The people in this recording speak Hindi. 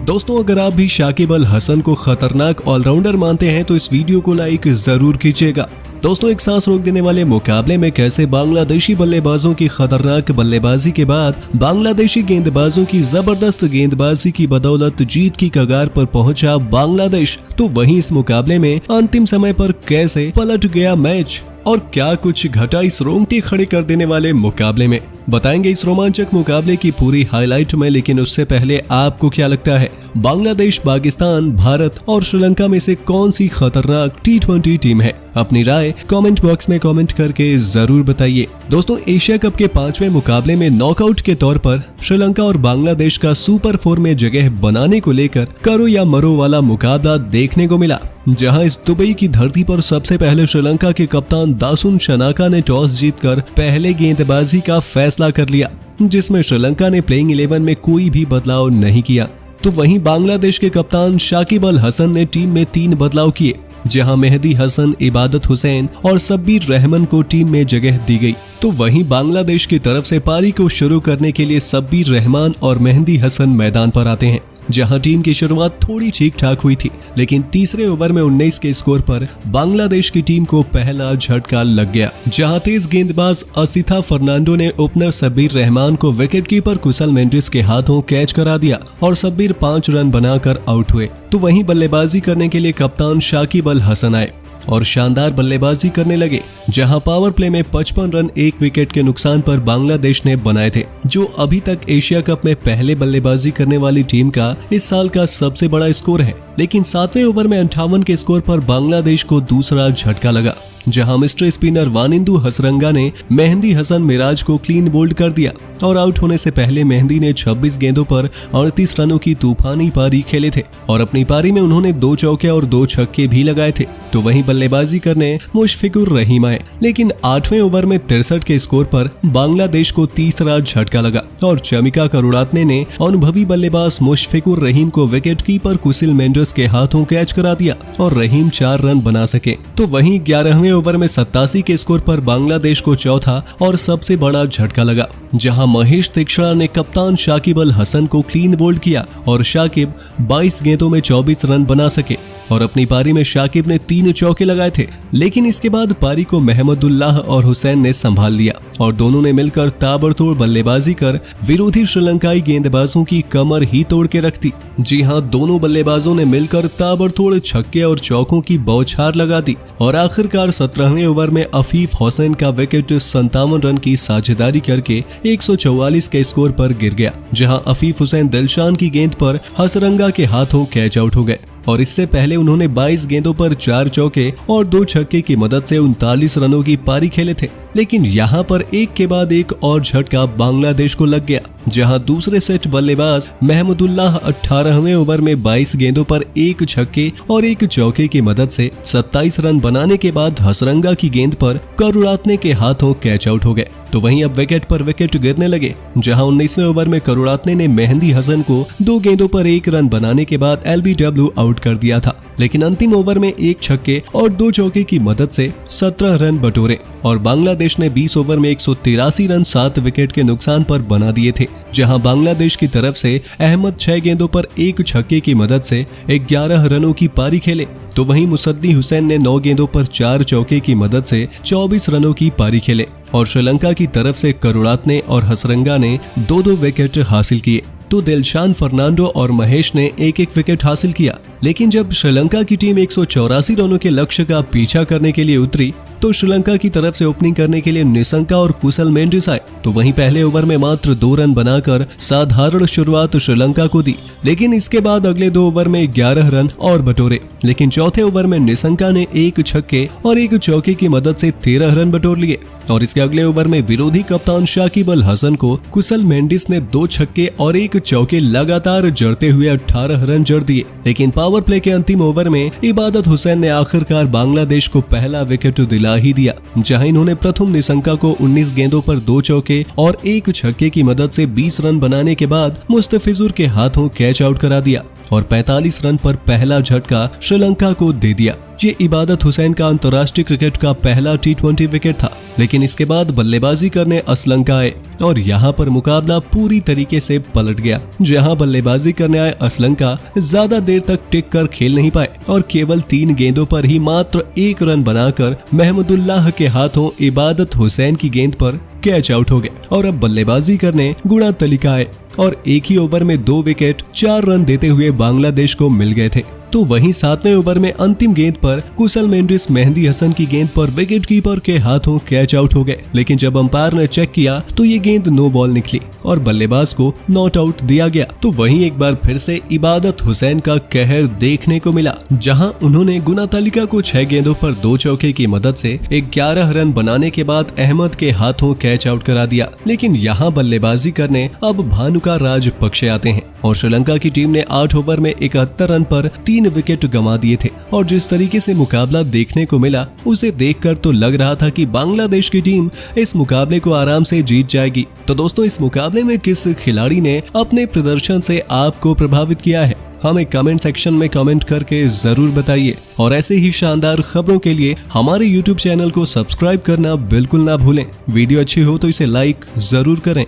दोस्तों अगर आप भी शाकिब अल हसन को खतरनाक ऑलराउंडर मानते हैं तो इस वीडियो को लाइक जरूर कीजिएगा। दोस्तों एक सांस रोक देने वाले मुकाबले में कैसे बांग्लादेशी बल्लेबाजों की खतरनाक बल्लेबाजी के बाद बांग्लादेशी गेंदबाजों की जबरदस्त गेंदबाजी की बदौलत जीत की कगार पर पहुंचा बांग्लादेश, तो वहीं इस मुकाबले में अंतिम समय पर कैसे पलट गया मैच और क्या कुछ घटा इस रोंगटे खड़े कर देने वाले मुकाबले में, बताएंगे इस रोमांचक मुकाबले की पूरी हाईलाइट में। लेकिन उससे पहले आपको क्या लगता है बांग्लादेश, पाकिस्तान, भारत और श्रीलंका में से कौन सी खतरनाक T20 टीम है? अपनी राय कमेंट बॉक्स में कमेंट करके जरूर बताइए। दोस्तों एशिया कप के 5वें मुकाबले में नॉकआउट के तौर पर श्रीलंका और बांग्लादेश का सुपर 4 में जगह बनाने को लेकर करो या मरो वाला मुकाबला देखने को मिला, जहां इस दुबई की धरती पर सबसे पहले श्रीलंका के कप्तान दासुन शनाका ने टॉस जीतकर पहले गेंदबाजी का फैसला कर लिया, जिसमें श्रीलंका ने प्लेइंग 11 में कोई भी बदलाव नहीं किया। तो वहीं बांग्लादेश के कप्तान शाकिब अल हसन ने टीम में 3 बदलाव किए, जहां मेहदी हसन, इबादत हुसैन और सब्बीर रहमान को टीम में जगह दी गई। तो वहीं बांग्लादेश की तरफ से पारी को शुरू करने के लिए सब्बीर रहमान और मेहदी हसन मैदान पर आते हैं, जहां टीम की शुरुआत थोड़ी ठीक ठाक हुई थी, लेकिन तीसरे ओवर में 19 के स्कोर पर बांग्लादेश की टीम को पहला झटका लग गया, जहां तेज गेंदबाज असिथा फर्नांडो ने ओपनर सब्बीर रहमान को विकेटकीपर कुशल मेंडिस के हाथों कैच करा दिया और सब्बीर 5 रन बनाकर आउट हुए। तो वहीं बल्लेबाजी करने के लिए कप्तान शाकिब अल हसन आए और शानदार बल्लेबाजी करने लगे, जहां पावर प्ले में 55 रन 1 विकेट के नुकसान पर बांग्लादेश ने बनाए थे, जो अभी तक एशिया कप में पहले बल्लेबाजी करने वाली टीम का इस साल का सबसे बड़ा स्कोर है। लेकिन 7वें ओवर में 58 के स्कोर पर बांग्लादेश को दूसरा झटका लगा, जहां मिस्टर स्पिनर वानिंदु हसरंगा ने मेहदी हसन मिराज को क्लीन बोल्ड कर दिया और आउट होने से पहले मेहदी ने 26 गेंदों पर 38 रनों की तूफानी पारी खेले थे और अपनी पारी में उन्होंने 2 चौके और 2 छक्के भी लगाए थे। तो वहीं बल्लेबाजी करने मुशफिकुर रहीम आए, लेकिन 8वें ओवर में 63 के स्कोर पर बांग्लादेश को तीसरा झटका लगा और चमिका करुणारत्ने ने अनुभवी बल्लेबाज मुशफिकुर रहीम को विकेटकीपर कुशल मेंडिस के हाथों कैच करा दिया और रहीम 4 रन बना सके। तो वहीं 11वें ओवर में 87 के स्कोर पर बांग्लादेश को चौथा और सबसे बड़ा झटका लगा, जहां महेश तीक्षणा ने कप्तान शाकिब अल हसन को क्लीन बोल्ड किया और शाकिब 22 गेंदों में 24 रन बना सके और अपनी पारी में शाकिब ने 3 चौके लगाए थे। लेकिन इसके बाद पारी को महमदुल्लाह और हुसैन ने संभाल लिया और दोनों ने मिलकर ताबड़तोड़ बल्लेबाजी कर विरोधी श्रीलंकाई गेंदबाजों की कमर ही तोड़ के रख दी। जी हां, दोनों बल्लेबाजों ने मिलकर ताबड़तोड़ छक्के और चौकों की बौछार लगा दी और आखिरकार 17वें ओवर में अफीफ हुसैन का विकेट 57 रन की साझेदारी करके 144 के स्कोर पर गिर गया, जहां अफीफ हुसैन दिलशान की गेंद पर हसरंगा के हाथों कैच आउट हो गए और इससे पहले उन्होंने 22 गेंदों पर 4 चौके और 2 छक्के की मदद से 39 रनों की पारी खेले थे। लेकिन यहां पर एक के बाद एक और झटका बांग्लादेश को लग गया, जहां दूसरे सेट बल्लेबाज महमदुल्लाह 18वें ओवर में 22 गेंदों पर 1 छक्के और 1 चौके की मदद से 27 रन बनाने के बाद हसरंगा की गेंद पर करुणारत्ने के हाथों कैच आउट हो गए। तो वहीं अब विकेट पर विकेट गिरने लगे, जहां 19वें ओवर में करुणारत्ने ने मेहदी हसन को 2 गेंदों पर 1 रन बनाने के बाद LBW आउट कर दिया था। लेकिन अंतिम ओवर में 1 छक्के और 2 चौके की मदद से 17 रन बटोरे और बांग्लादेश ने 20 ओवर में 183 रन 7 विकेट के नुकसान पर बना दिए थे, जहां बांग्लादेश की तरफ से अहमद 6 गेंदों पर 1 छक्के की मदद से 11 रनों की पारी खेले। तो वहीं मुसद्दी हुसैन ने 9 गेंदों पर 4 चौके की मदद से 24 रनों की पारी खेले और श्रीलंका की तरफ से करुणारत्ने और हसरंगा ने 2-2 विकेट हासिल किए। तो दिलशान, फर्नांडो और महेश ने 1-1 विकेट हासिल किया। लेकिन जब श्रीलंका की टीम 184 रनों के लक्ष्य का पीछा करने के लिए उतरी, तो श्रीलंका की तरफ से ओपनिंग करने के लिए निशंका और कुशल मेंडिस आए। तो वहीं पहले ओवर में मात्र 2 रन बनाकर साधारण शुरुआत श्रीलंका को दी, लेकिन इसके बाद अगले 2 ओवर में 11 रन और बटोरे। लेकिन चौथे ओवर में निशंका ने 1 छक्के और 1 चौके की मदद से 13 रन बटोर लिए और इसके अगले ओवर में विरोधी कप्तान शाकिब अल हसन को कुशल मेंडिस ने 2 छक्के और 1 चौके लगातार जड़ते हुए 18 रन जड़ दिए। लेकिन पावर प्ले के अंतिम ओवर में इबादत हुसैन ने आखिरकार बांग्लादेश को पहला विकेट दिला ही दिया, जहां इन्होंने प्रथम निशंका को 19 गेंदों पर 2 चौके और 1 छक्के की मदद से 20 रन बनाने के बाद मुस्तफिजुर के हाथों कैच आउट करा दिया और 45 रन पर पहला झटका श्रीलंका को दे दिया। ये इबादत हुसैन का अंतर्राष्ट्रीय क्रिकेट का पहला T20 विकेट था, लेकिन इसके बाद बल्लेबाजी करने असलंका आए और यहाँ पर मुकाबला पूरी तरीके से पलट गया। जहाँ बल्लेबाजी करने आए असलंका ज्यादा देर तक टिक कर खेल नहीं पाए और केवल 3 गेंदों पर ही मात्र 1 रन बनाकर महमूदुल्लाह के हाथों इबादत हुसैन की गेंद पर कैच आउट हो गए और अब बल्लेबाजी करने गुणा तलिका आए और एक ही ओवर में 2 विकेट 4 रन देते हुए बांग्लादेश को मिल गए थे। तो वहीं 7वें ओवर में अंतिम गेंद पर कुशल मेंडिस मेहंदी हसन की गेंद पर विकेट कीपर के हाथों कैच आउट हो गए, लेकिन जब अंपायर ने चेक किया तो ये गेंद नो बॉल निकली और बल्लेबाज को नॉट आउट दिया गया। तो वहीं एक बार फिर से इबादत हुसैन का कहर देखने को मिला, जहां उन्होंने गुना तालिका को 6 गेंदों पर 2 चौके की मदद से 11 रन बनाने के बाद अहमद के हाथों कैच आउट करा दिया। लेकिन यहाँ बल्लेबाजी करने अब भानुका राजपक्षे आते हैं और श्रीलंका की टीम ने 8 ओवर में 71 रन पर 3 विकेट गंवा दिए थे और जिस तरीके से मुकाबला देखने को मिला उसे देखकर तो लग रहा था कि बांग्लादेश की टीम इस मुकाबले को आराम से जीत जाएगी। तो दोस्तों, इस मुकाबले में किस खिलाड़ी ने अपने प्रदर्शन से आपको प्रभावित किया है, हमें कमेंट सेक्शन में कमेंट करके जरूर बताइए और ऐसे ही शानदार खबरों के लिए हमारे YouTube चैनल को सब्सक्राइब करना बिल्कुल ना भूलें। वीडियो अच्छी हो तो इसे लाइक जरूर करें।